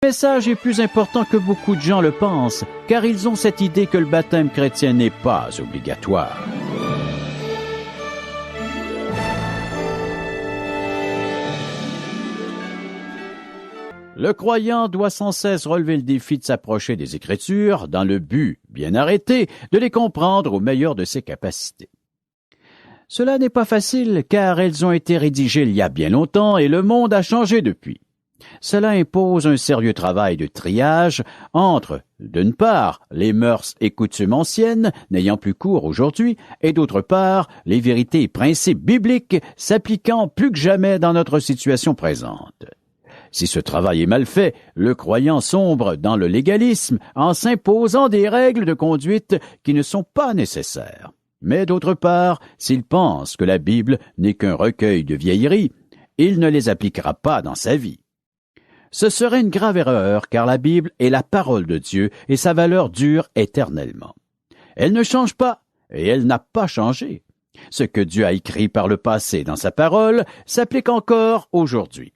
Le message est plus important que beaucoup de gens le pensent, car ils ont cette idée que le baptême chrétien n'est pas obligatoire. Le croyant doit sans cesse relever le défi de s'approcher des Écritures dans le but, bien arrêté, de les comprendre au meilleur de ses capacités. Cela n'est pas facile, car elles ont été rédigées il y a bien longtemps et le monde a changé depuis. Cela impose un sérieux travail de triage entre, d'une part, les mœurs et coutumes anciennes, n'ayant plus cours aujourd'hui, et d'autre part, les vérités et principes bibliques s'appliquant plus que jamais dans notre situation présente. Si ce travail est mal fait, le croyant sombre dans le légalisme en s'imposant des règles de conduite qui ne sont pas nécessaires. Mais d'autre part, s'il pense que la Bible n'est qu'un recueil de vieilleries, il ne les appliquera pas dans sa vie. Ce serait une grave erreur, car la Bible est la parole de Dieu et sa valeur dure éternellement. Elle ne change pas, et elle n'a pas changé. Ce que Dieu a écrit par le passé dans sa parole s'applique encore aujourd'hui.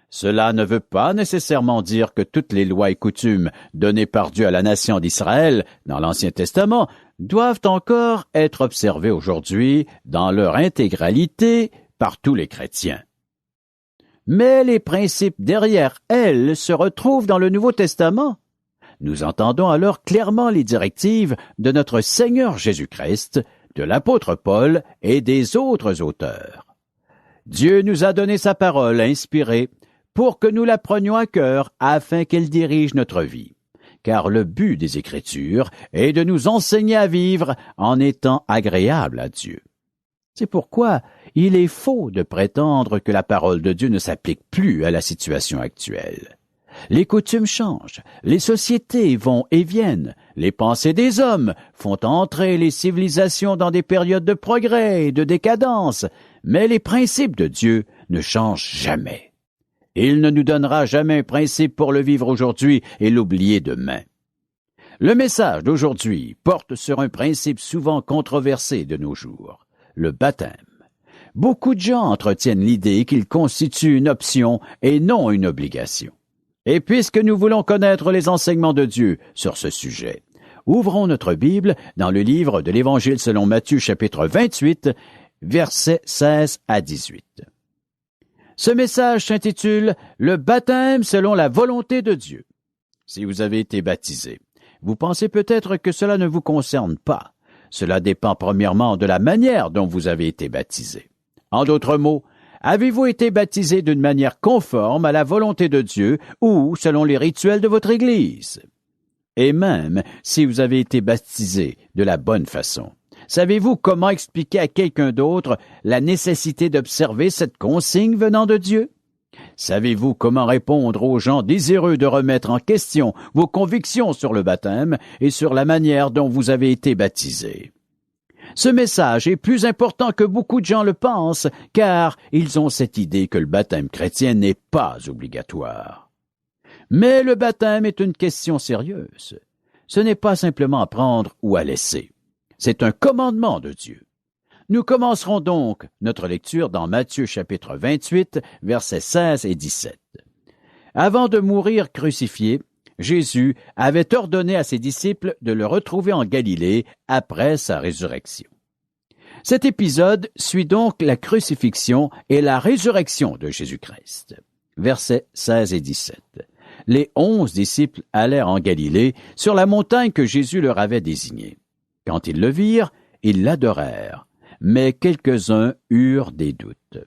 Cela ne veut pas nécessairement dire que toutes les lois et coutumes données par Dieu à la nation d'Israël dans l'Ancien Testament doivent encore être observées aujourd'hui dans leur intégralité par tous les chrétiens. Mais les principes derrière elles se retrouvent dans le Nouveau Testament. Nous entendons alors clairement les directives de notre Seigneur Jésus-Christ, de l'apôtre Paul et des autres auteurs. Dieu nous a donné sa parole inspirée pour que nous la prenions à cœur afin qu'elle dirige notre vie. Car le but des Écritures est de nous enseigner à vivre en étant agréables à Dieu. C'est pourquoi il est faux de prétendre que la parole de Dieu ne s'applique plus à la situation actuelle. Les coutumes changent, les sociétés vont et viennent, les pensées des hommes font entrer les civilisations dans des périodes de progrès et de décadence, mais les principes de Dieu ne changent jamais. Il ne nous donnera jamais un principe pour le vivre aujourd'hui et l'oublier demain. Le message d'aujourd'hui porte sur un principe souvent controversé de nos jours, le baptême. Beaucoup de gens entretiennent l'idée qu'il constitue une option et non une obligation. Et puisque nous voulons connaître les enseignements de Dieu sur ce sujet, ouvrons notre Bible dans le livre de l'Évangile selon Matthieu chapitre 28, versets 16 à 18. Ce message s'intitule « Le baptême selon la volonté de Dieu ». Si vous avez été baptisé, vous pensez peut-être que cela ne vous concerne pas. Cela dépend premièrement de la manière dont vous avez été baptisé. En d'autres mots, avez-vous été baptisé d'une manière conforme à la volonté de Dieu ou selon les rituels de votre Église? Et même si vous avez été baptisé de la bonne façon, savez-vous comment expliquer à quelqu'un d'autre la nécessité d'observer cette consigne venant de Dieu? Savez-vous comment répondre aux gens désireux de remettre en question vos convictions sur le baptême et sur la manière dont vous avez été baptisé? Ce message est plus important que beaucoup de gens le pensent, car ils ont cette idée que le baptême chrétien n'est pas obligatoire. Mais le baptême est une question sérieuse. Ce n'est pas simplement à prendre ou à laisser. C'est un commandement de Dieu. Nous commencerons donc notre lecture dans Matthieu chapitre 28, versets 16 et 17. Avant de mourir crucifié, Jésus avait ordonné à ses disciples de le retrouver en Galilée après sa résurrection. Cet épisode suit donc la crucifixion et la résurrection de Jésus-Christ. Versets 16 et 17. Les 11 disciples allèrent en Galilée, sur la montagne que Jésus leur avait désignée. Quand ils le virent, ils l'adorèrent, mais quelques-uns eurent des doutes.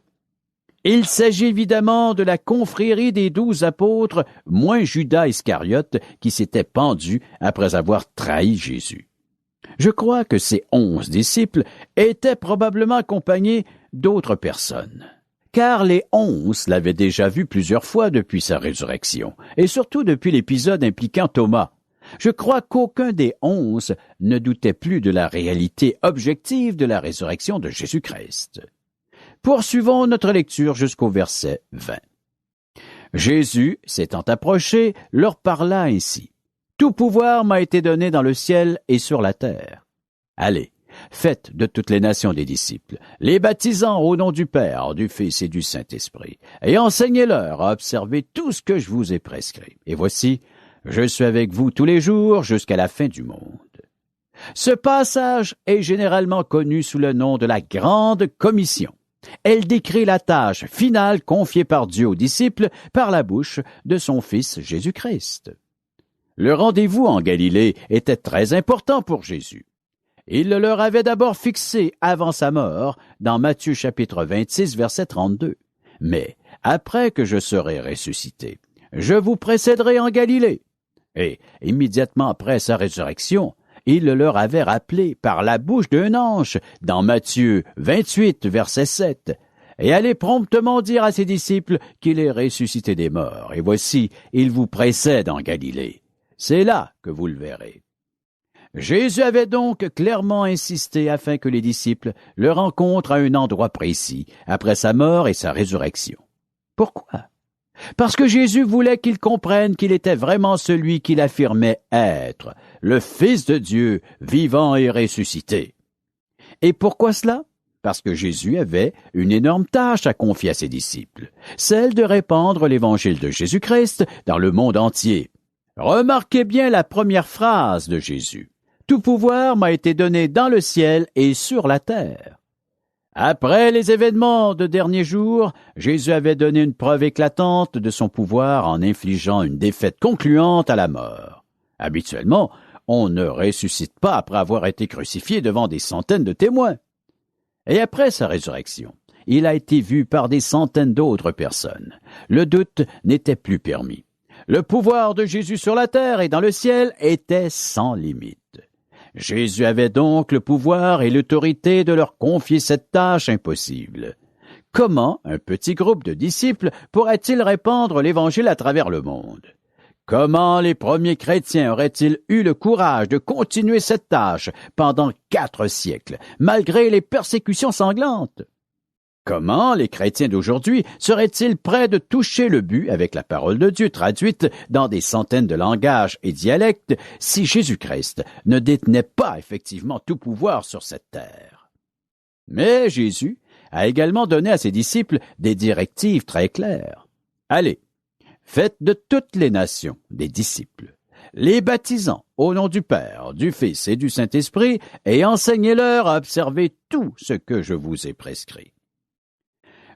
Il s'agit évidemment de la confrérie des 12 apôtres, moins Judas Iscariote, qui s'était pendu après avoir trahi Jésus. Je crois que ces 11 disciples étaient probablement accompagnés d'autres personnes, car les 11 l'avaient déjà vu plusieurs fois depuis sa résurrection, et surtout depuis l'épisode impliquant Thomas. Je crois qu'aucun des 11 ne doutait plus de la réalité objective de la résurrection de Jésus-Christ. Poursuivons notre lecture jusqu'au verset 20. Jésus, s'étant approché, leur parla ainsi. « Tout pouvoir m'a été donné dans le ciel et sur la terre. Allez, Faites de toutes les nations des disciples, les baptisant au nom du Père, du Fils et du Saint-Esprit, et enseignez-leur à observer tout ce que je vous ai prescrit. Et voici, je suis avec vous tous les jours jusqu'à la fin du monde. Ce passage est généralement connu sous le nom de la Grande Commission. Elle décrit la tâche finale confiée par Dieu aux disciples par la bouche de son Fils Jésus-Christ. Le rendez-vous en Galilée était très important pour Jésus. Il le leur avait d'abord fixé avant sa mort dans Matthieu chapitre 26, verset 32. « Mais après que je serai ressuscité, je vous précéderai en Galilée. » Et immédiatement après sa résurrection, il le leur avait rappelé par la bouche d'un ange dans Matthieu 28, verset 7. « Et allez promptement dire à ses disciples qu'il est ressuscité des morts. Et voici, il vous précède en Galilée. C'est là que vous le verrez. » Jésus avait donc clairement insisté afin que les disciples le rencontrent à un endroit précis, après sa mort et sa résurrection. Pourquoi? Parce que Jésus voulait qu'ils comprennent qu'il était vraiment celui qu'il affirmait être, le Fils de Dieu, vivant et ressuscité. Et pourquoi cela? Parce que Jésus avait une énorme tâche à confier à ses disciples, celle de répandre l'évangile de Jésus-Christ dans le monde entier. Remarquez bien la première phrase de Jésus. « Tout pouvoir m'a été donné dans le ciel et sur la terre. » Après les événements de derniers jours, Jésus avait donné une preuve éclatante de son pouvoir en infligeant une défaite concluante à la mort. Habituellement, on ne ressuscite pas après avoir été crucifié devant des centaines de témoins. Et après sa résurrection, il a été vu par des centaines d'autres personnes. Le doute n'était plus permis. Le pouvoir de Jésus sur la terre et dans le ciel était sans limite. Jésus avait donc le pouvoir et l'autorité de leur confier cette tâche impossible. Comment un petit groupe de disciples pourrait-il répandre l'Évangile à travers le monde? Comment les premiers chrétiens auraient-ils eu le courage de continuer cette tâche pendant 4 siècles, malgré les persécutions sanglantes? Comment les chrétiens d'aujourd'hui seraient-ils prêts de toucher le but avec la parole de Dieu traduite dans des centaines de langages et dialectes si Jésus-Christ ne détenait pas effectivement tout pouvoir sur cette terre? Mais Jésus a également donné à ses disciples des directives très claires. Allez, faites de toutes les nations des disciples, les baptisant au nom du Père, du Fils et du Saint-Esprit, et enseignez-leur à observer tout ce que je vous ai prescrit.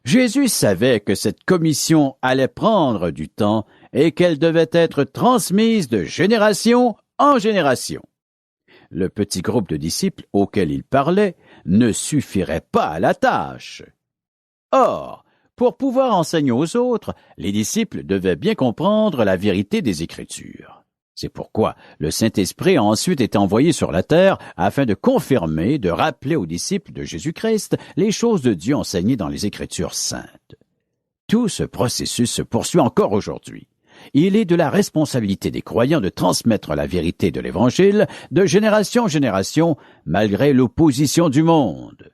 Jésus savait que cette commission allait prendre du temps et qu'elle devait être transmise de génération en génération. Le petit groupe de disciples auquel il parlait ne suffirait pas à la tâche. Or, pour pouvoir enseigner aux autres, les disciples devaient bien comprendre la vérité des Écritures. C'est pourquoi le Saint-Esprit a ensuite été envoyé sur la terre afin de confirmer, de rappeler aux disciples de Jésus-Christ les choses de Dieu enseignées dans les Écritures saintes. Tout ce processus se poursuit encore aujourd'hui. Il est de la responsabilité des croyants de transmettre la vérité de l'Évangile de génération en génération, malgré l'opposition du monde.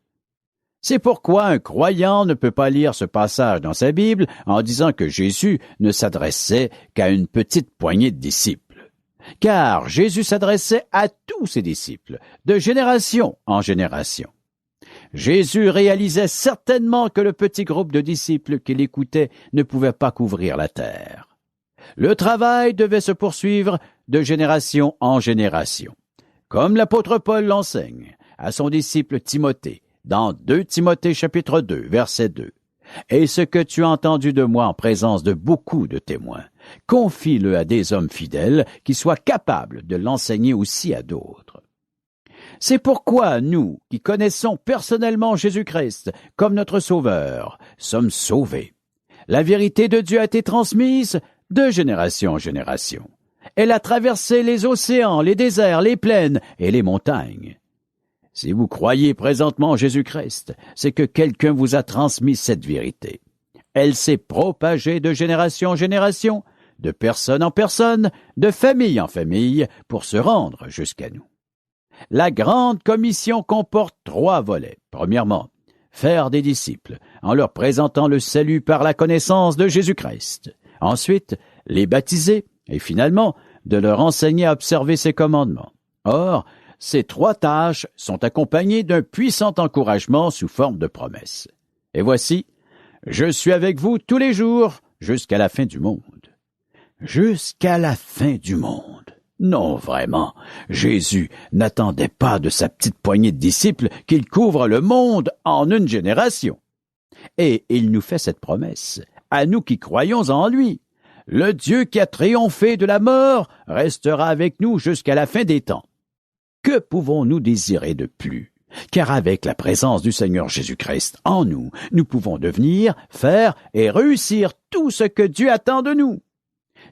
C'est pourquoi un croyant ne peut pas lire ce passage dans sa Bible en disant que Jésus ne s'adressait qu'à une petite poignée de disciples. Car Jésus s'adressait à tous ses disciples, de génération en génération. Jésus réalisait certainement que le petit groupe de disciples qu'il écoutait ne pouvait pas couvrir la terre. Le travail devait se poursuivre de génération en génération, comme l'apôtre Paul l'enseigne à son disciple Timothée, dans 2 Timothée chapitre 2, verset 2. « Et ce que tu as entendu de moi en présence de beaucoup de témoins, confie-le à des hommes fidèles qui soient capables de l'enseigner aussi à d'autres. » C'est pourquoi nous, qui connaissons personnellement Jésus-Christ comme notre Sauveur, sommes sauvés. La vérité de Dieu a été transmise de génération en génération. Elle a traversé les océans, les déserts, les plaines et les montagnes. Si vous croyez présentement en Jésus-Christ, c'est que quelqu'un vous a transmis cette vérité. Elle s'est propagée de génération en génération, de personne en personne, de famille en famille, pour se rendre jusqu'à nous. La grande commission comporte 3 volets. Premièrement, faire des disciples, en leur présentant le salut par la connaissance de Jésus-Christ. Ensuite, les baptiser, et finalement, de leur enseigner à observer ses commandements. Or, ces 3 tâches sont accompagnées d'un puissant encouragement sous forme de promesse. Et voici, je suis avec vous tous les jours jusqu'à la fin du monde. Jusqu'à la fin du monde. Non, vraiment, Jésus n'attendait pas de sa petite poignée de disciples qu'il couvre le monde en une génération. Et il nous fait cette promesse, à nous qui croyons en lui. Le Dieu qui a triomphé de la mort restera avec nous jusqu'à la fin des temps. Que pouvons-nous désirer de plus? Car avec la présence du Seigneur Jésus-Christ en nous, nous pouvons devenir, faire et réussir tout ce que Dieu attend de nous.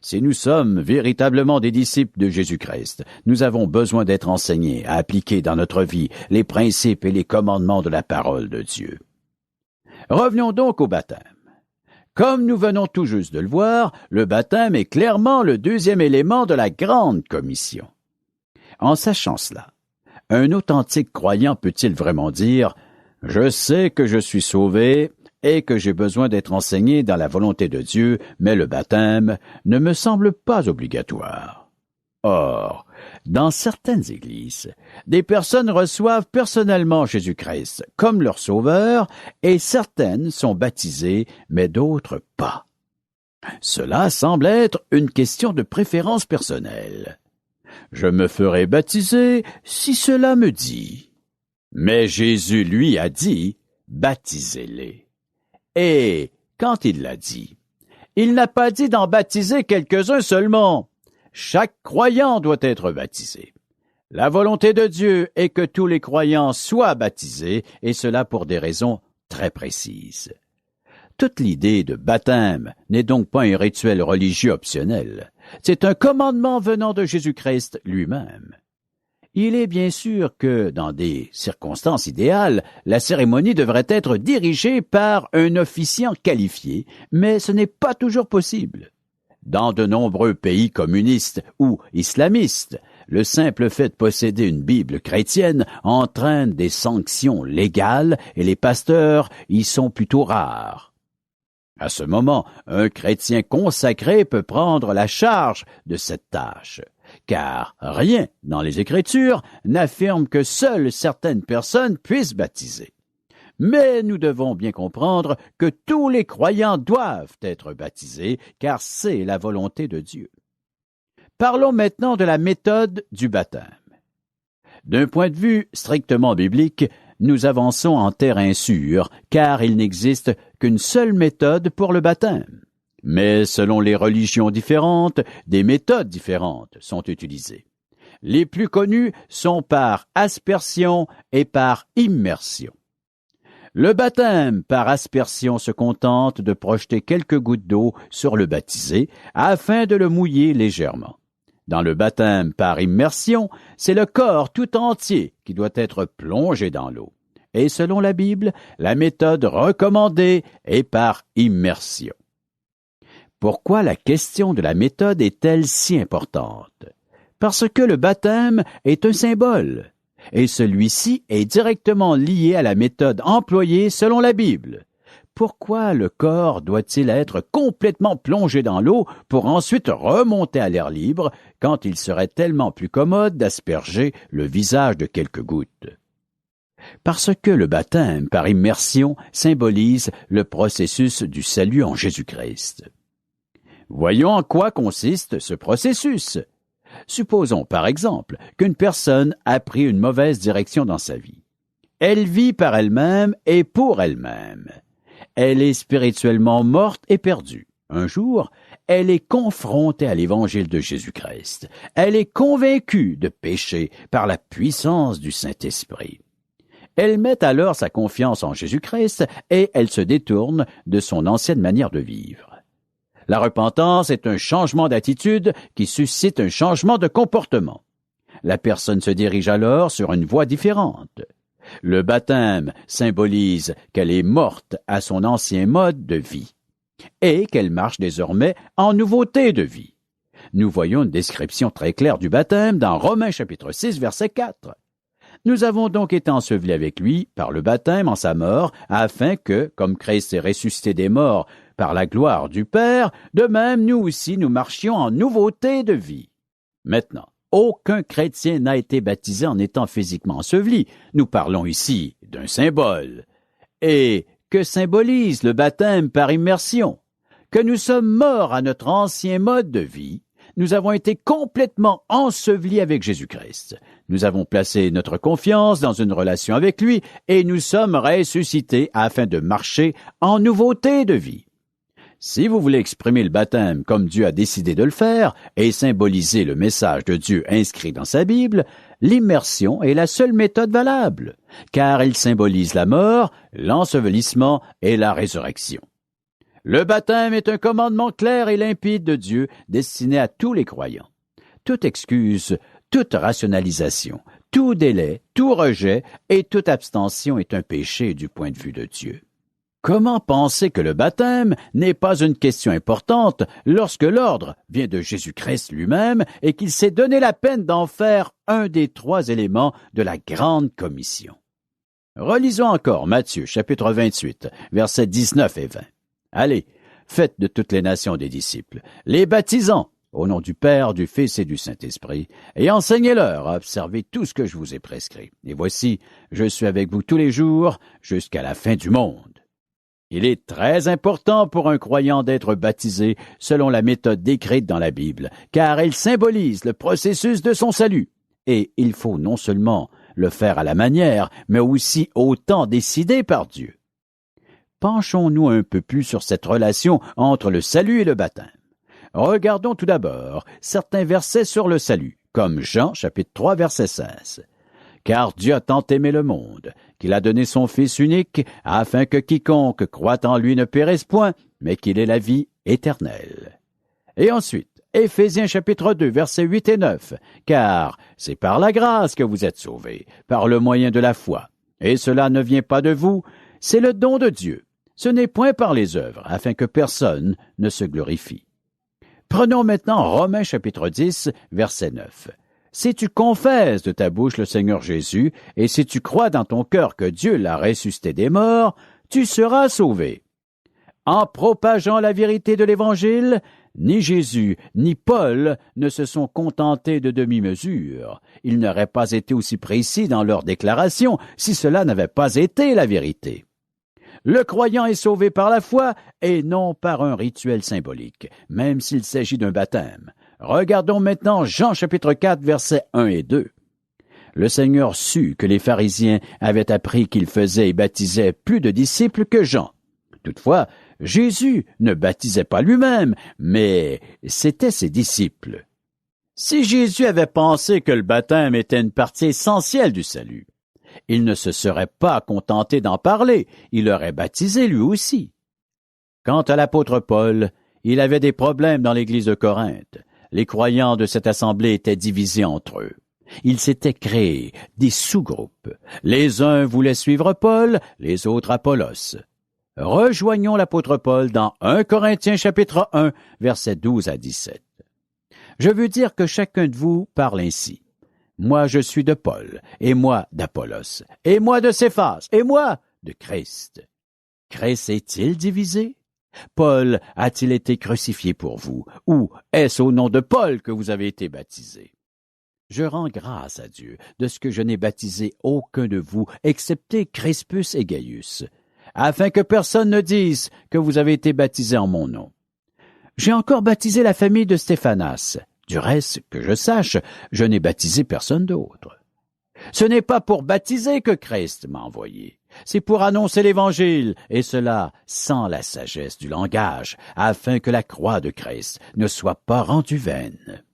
Si nous sommes véritablement des disciples de Jésus-Christ, nous avons besoin d'être enseignés à appliquer dans notre vie les principes et les commandements de la parole de Dieu. Revenons donc au baptême. Comme nous venons tout juste de le voir, le baptême est clairement le 2e élément de la grande commission. En sachant cela, un authentique croyant peut-il vraiment dire « Je sais que je suis sauvé et que j'ai besoin d'être enseigné dans la volonté de Dieu, mais le baptême ne me semble pas obligatoire. » Or, dans certaines églises, des personnes reçoivent personnellement Jésus-Christ comme leur sauveur et certaines sont baptisées, mais d'autres pas. Cela semble être une question de préférence personnelle. Je me ferai baptiser si cela me dit. Mais Jésus, lui, a dit « Baptisez-les ». Et quand il l'a dit, il n'a pas dit d'en baptiser quelques-uns seulement. Chaque croyant doit être baptisé. La volonté de Dieu est que tous les croyants soient baptisés, et cela pour des raisons très précises. Toute l'idée de baptême n'est donc pas un rituel religieux optionnel. C'est un commandement venant de Jésus-Christ lui-même. Il est bien sûr que, dans des circonstances idéales, la cérémonie devrait être dirigée par un officiant qualifié, mais ce n'est pas toujours possible. Dans de nombreux pays communistes ou islamistes, le simple fait de posséder une Bible chrétienne entraîne des sanctions légales et les pasteurs y sont plutôt rares. À ce moment, un chrétien consacré peut prendre la charge de cette tâche, car rien dans les Écritures n'affirme que seules certaines personnes puissent baptiser. Mais nous devons bien comprendre que tous les croyants doivent être baptisés, car c'est la volonté de Dieu. Parlons maintenant de la méthode du baptême. D'un point de vue strictement biblique, nous avançons en terrain sûr, car il n'existe qu'une seule méthode pour le baptême. Mais selon les religions différentes, des méthodes différentes sont utilisées. Les plus connues sont par aspersion et par immersion. Le baptême par aspersion se contente de projeter quelques gouttes d'eau sur le baptisé afin de le mouiller légèrement. Dans le baptême par immersion, c'est le corps tout entier qui doit être plongé dans l'eau. Et selon la Bible, la méthode recommandée est par immersion. Pourquoi la question de la méthode est-elle si importante? Parce que le baptême est un symbole, et celui-ci est directement lié à la méthode employée selon la Bible. Pourquoi le corps doit-il être complètement plongé dans l'eau pour ensuite remonter à l'air libre quand il serait tellement plus commode d'asperger le visage de quelques gouttes? Parce que le baptême par immersion symbolise le processus du salut en Jésus-Christ. Voyons en quoi consiste ce processus. Supposons par exemple qu'une personne a pris une mauvaise direction dans sa vie. Elle vit par elle-même et pour elle-même. Elle est spirituellement morte et perdue. Un jour, elle est confrontée à l'évangile de Jésus-Christ. Elle est convaincue de pécher par la puissance du Saint-Esprit. Elle met alors sa confiance en Jésus-Christ et elle se détourne de son ancienne manière de vivre. La repentance est un changement d'attitude qui suscite un changement de comportement. La personne se dirige alors sur une voie différente. Le baptême symbolise qu'elle est morte à son ancien mode de vie et qu'elle marche désormais en nouveauté de vie. Nous voyons une description très claire du baptême dans Romains chapitre 6, verset 4. Nous avons donc été ensevelis avec lui par le baptême en sa mort, afin que, comme Christ est ressuscité des morts par la gloire du Père, de même nous aussi nous marchions en nouveauté de vie. Maintenant, Aucun chrétien n'a été baptisé en étant physiquement enseveli. Nous parlons ici d'un symbole. Et que symbolise le baptême par immersion? Que nous sommes morts à notre ancien mode de vie. Nous avons été complètement ensevelis avec Jésus-Christ. Nous avons placé notre confiance dans une relation avec lui et nous sommes ressuscités afin de marcher en nouveauté de vie. Si vous voulez exprimer le baptême comme Dieu a décidé de le faire et symboliser le message de Dieu inscrit dans sa Bible, l'immersion est la seule méthode valable, car elle symbolise la mort, l'ensevelissement et la résurrection. Le baptême est un commandement clair et limpide de Dieu destiné à tous les croyants. Toute excuse, toute rationalisation, tout délai, tout rejet et toute abstention est un péché du point de vue de Dieu. Comment penser que le baptême n'est pas une question importante lorsque l'ordre vient de Jésus-Christ lui-même et qu'il s'est donné la peine d'en faire un des 3 éléments de la grande commission? Relisons encore Matthieu, chapitre 28, versets 19 et 20. Allez, faites de toutes les nations des disciples, les baptisant au nom du Père, du Fils et du Saint-Esprit, et enseignez-leur à observer tout ce que je vous ai prescrit. Et voici, je suis avec vous tous les jours jusqu'à la fin du monde. Il est très important pour un croyant d'être baptisé selon la méthode décrite dans la Bible, car elle symbolise le processus de son salut. Et il faut non seulement le faire à la manière, mais aussi au temps décidé par Dieu. Penchons-nous un peu plus sur cette relation entre le salut et le baptême. Regardons tout d'abord certains versets sur le salut, comme Jean, chapitre 3, verset 16. « Car Dieu a tant aimé le monde, qu'il a donné son Fils unique, afin que quiconque croit en lui ne périsse point, mais qu'il ait la vie éternelle. » Et ensuite, Éphésiens chapitre 2, versets 8 et 9. « Car c'est par la grâce que vous êtes sauvés, par le moyen de la foi. Et cela ne vient pas de vous, c'est le don de Dieu. Ce n'est point par les œuvres, afin que personne ne se glorifie. » Prenons maintenant Romains chapitre 10, verset 9. « Si tu confesses de ta bouche le Seigneur Jésus, et si tu crois dans ton cœur que Dieu l'a ressuscité des morts, tu seras sauvé. » En propageant la vérité de l'Évangile, ni Jésus ni Paul ne se sont contentés de demi-mesures. Ils n'auraient pas été aussi précis dans leur déclaration si cela n'avait pas été la vérité. Le croyant est sauvé par la foi et non par un rituel symbolique, même s'il s'agit d'un baptême. Regardons maintenant Jean chapitre 4, versets 1 et 2. Le Seigneur sut que les pharisiens avaient appris qu'il faisait et baptisait plus de disciples que Jean. Toutefois, Jésus ne baptisait pas lui-même, mais c'étaient ses disciples. Si Jésus avait pensé que le baptême était une partie essentielle du salut, il ne se serait pas contenté d'en parler, il aurait baptisé lui aussi. Quant à l'apôtre Paul, il avait des problèmes dans l'église de Corinthe. Les croyants de cette assemblée étaient divisés entre eux. Il s'était créé des sous-groupes. Les uns voulaient suivre Paul, les autres Apollos. Rejoignons l'apôtre Paul dans 1 Corinthiens chapitre 1, versets 12 à 17. Je veux dire que chacun de vous parle ainsi. Moi je suis de Paul, et moi d'Apollos, et moi de Céphas, et moi de Christ. Christ est-il divisé? Paul a-t-il été crucifié pour vous, ou est-ce au nom de Paul que vous avez été baptisé? Je rends grâce à Dieu de ce que je n'ai baptisé aucun de vous, excepté Crispus et Gaius, afin que personne ne dise que vous avez été baptisé en mon nom. J'ai encore baptisé la famille de Stéphanas. Du reste, que je sache, je n'ai baptisé personne d'autre. Ce n'est pas pour baptiser que Christ m'a envoyé. C'est pour annoncer l'Évangile, et cela sans la sagesse du langage, afin que la croix de Christ ne soit pas rendue vaine.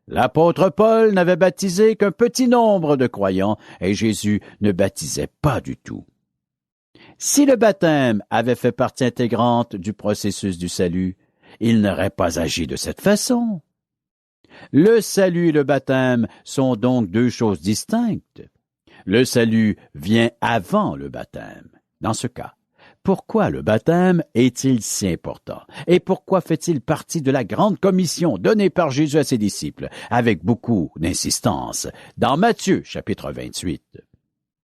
L'apôtre Paul n'avait baptisé qu'un petit nombre de croyants, et Jésus ne baptisait pas du tout. Si le baptême avait fait partie intégrante du processus du salut, il n'aurait pas agi de cette façon. Le salut et le baptême sont donc deux choses distinctes. Le salut vient avant le baptême. Dans ce cas, pourquoi le baptême est-il si important? Et pourquoi fait-il partie de la grande commission donnée par Jésus à ses disciples, avec beaucoup d'insistance, dans Matthieu, chapitre 28?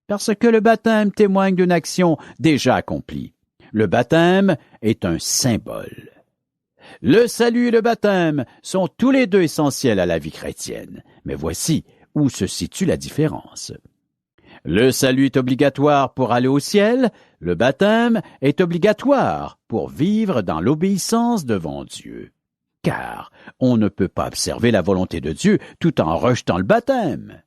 Parce que le baptême témoigne d'une action déjà accomplie. Le baptême est un symbole. Le salut et le baptême sont tous les deux essentiels à la vie chrétienne, mais voici où se situe la différence. Le salut est obligatoire pour aller au ciel, le baptême est obligatoire pour vivre dans l'obéissance devant Dieu. Car on ne peut pas observer la volonté de Dieu tout en rejetant le baptême.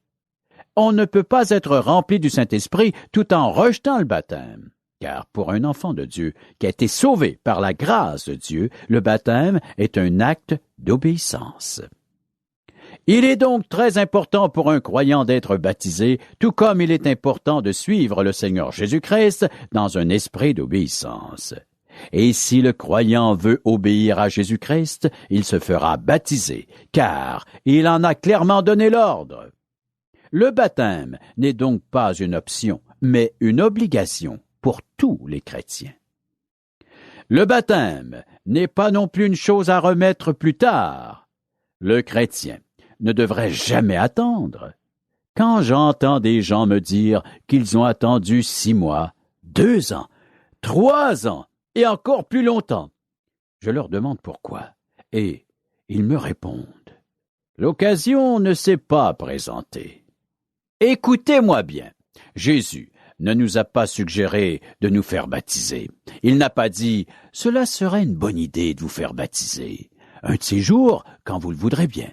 On ne peut pas être rempli du Saint-Esprit tout en rejetant le baptême. Car pour un enfant de Dieu qui a été sauvé par la grâce de Dieu, le baptême est un acte d'obéissance. Il est donc très important pour un croyant d'être baptisé, tout comme il est important de suivre le Seigneur Jésus-Christ dans un esprit d'obéissance. Et si le croyant veut obéir à Jésus-Christ, il se fera baptiser, car il en a clairement donné l'ordre. Le baptême n'est donc pas une option, mais une obligation pour tous les chrétiens. Le baptême n'est pas non plus une chose à remettre plus tard. Le chrétien ne devrait jamais attendre. Quand j'entends des gens me dire qu'ils ont attendu 6 mois, 2 ans, 3 ans et encore plus longtemps, je leur demande pourquoi, et ils me répondent: l'occasion ne s'est pas présentée. Écoutez-moi bien, Jésus ne nous a pas suggéré de nous faire baptiser. Il n'a pas dit « Cela serait une bonne idée de vous faire baptiser, un de ces jours quand vous le voudrez bien ».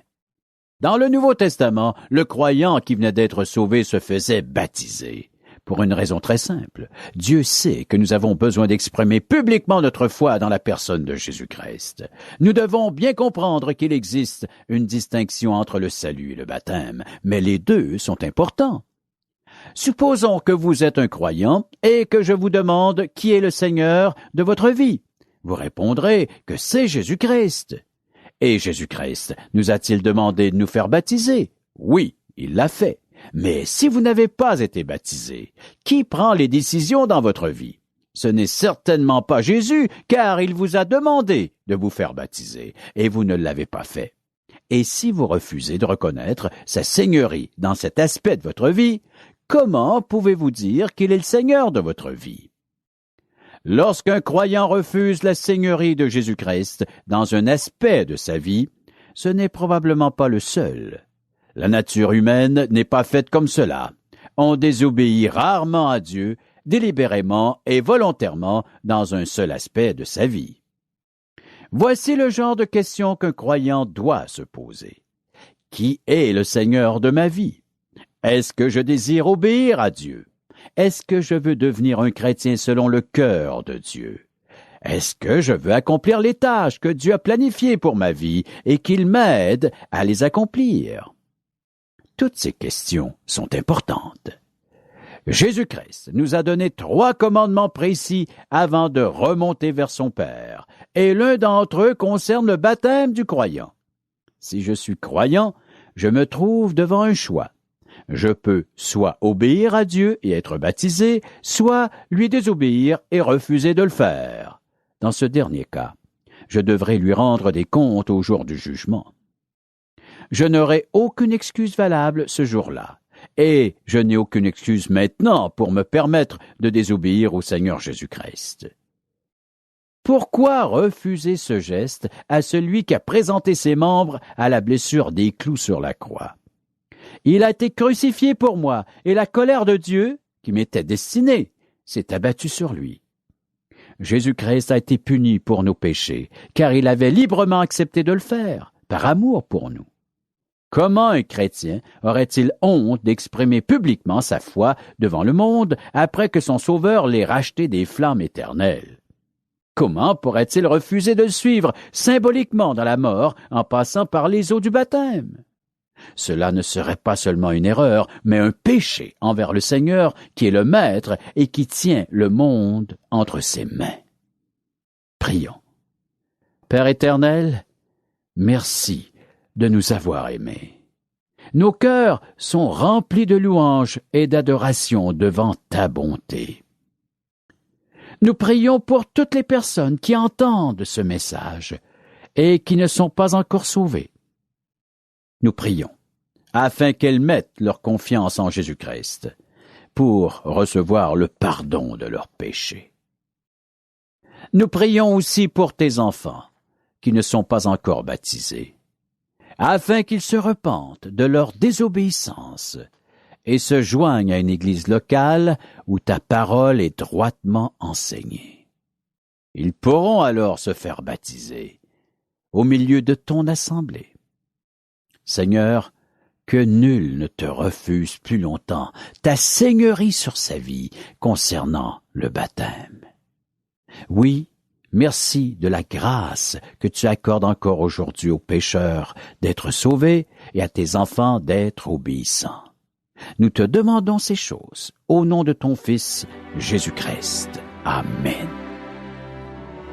Dans le Nouveau Testament, le croyant qui venait d'être sauvé se faisait baptiser. Pour une raison très simple, Dieu sait que nous avons besoin d'exprimer publiquement notre foi dans la personne de Jésus-Christ. Nous devons bien comprendre qu'il existe une distinction entre le salut et le baptême, mais les deux sont importants. Supposons que vous êtes un croyant et que je vous demande qui est le Seigneur de votre vie. Vous répondrez que c'est Jésus-Christ. Et Jésus-Christ nous a-t-il demandé de nous faire baptiser? Oui, il l'a fait. Mais si vous n'avez pas été baptisé, qui prend les décisions dans votre vie? Ce n'est certainement pas Jésus, car il vous a demandé de vous faire baptiser, et vous ne l'avez pas fait. Et si vous refusez de reconnaître sa seigneurie dans cet aspect de votre vie, comment pouvez-vous dire qu'il est le Seigneur de votre vie? Lorsqu'un croyant refuse la seigneurie de Jésus-Christ dans un aspect de sa vie, ce n'est probablement pas le seul. La nature humaine n'est pas faite comme cela. On désobéit rarement à Dieu, délibérément et volontairement dans un seul aspect de sa vie. Voici le genre de questions qu'un croyant doit se poser. Qui est le Seigneur de ma vie? Est-ce que je désire obéir à Dieu? Est-ce que je veux devenir un chrétien selon le cœur de Dieu? Est-ce que je veux accomplir les tâches que Dieu a planifiées pour ma vie et qu'il m'aide à les accomplir? Toutes ces questions sont importantes. Jésus-Christ nous a donné 3 commandements précis avant de remonter vers son Père, et l'un d'entre eux concerne le baptême du croyant. Si je suis croyant, je me trouve devant un choix. Je peux soit obéir à Dieu et être baptisé, soit lui désobéir et refuser de le faire. Dans ce dernier cas, je devrais lui rendre des comptes au jour du jugement. Je n'aurai aucune excuse valable ce jour-là, et je n'ai aucune excuse maintenant pour me permettre de désobéir au Seigneur Jésus-Christ. Pourquoi refuser ce geste à celui qui a présenté ses membres à la blessure des clous sur la croix? Il a été crucifié pour moi, et la colère de Dieu, qui m'était destinée, s'est abattue sur lui. Jésus-Christ a été puni pour nos péchés, car il avait librement accepté de le faire, par amour pour nous. Comment un chrétien aurait-il honte d'exprimer publiquement sa foi devant le monde après que son Sauveur l'ait racheté des flammes éternelles? Comment pourrait-il refuser de le suivre symboliquement dans la mort en passant par les eaux du baptême? Cela ne serait pas seulement une erreur, mais un péché envers le Seigneur qui est le Maître et qui tient le monde entre ses mains. Prions. Père éternel, merci de nous avoir aimés. Nos cœurs sont remplis de louanges et d'adoration devant ta bonté. Nous prions pour toutes les personnes qui entendent ce message et qui ne sont pas encore sauvées. Nous prions afin qu'elles mettent leur confiance en Jésus-Christ pour recevoir le pardon de leurs péchés. Nous prions aussi pour tes enfants qui ne sont pas encore baptisés, afin qu'ils se repentent de leur désobéissance et se joignent à une église locale où ta parole est droitement enseignée. Ils pourront alors se faire baptiser au milieu de ton assemblée. Seigneur, que nul ne te refuse plus longtemps ta seigneurie sur sa vie concernant le baptême. Oui, merci de la grâce que tu accordes encore aujourd'hui aux pécheurs d'être sauvés et à tes enfants d'être obéissants. Nous te demandons ces choses au nom de ton Fils, Jésus-Christ. Amen.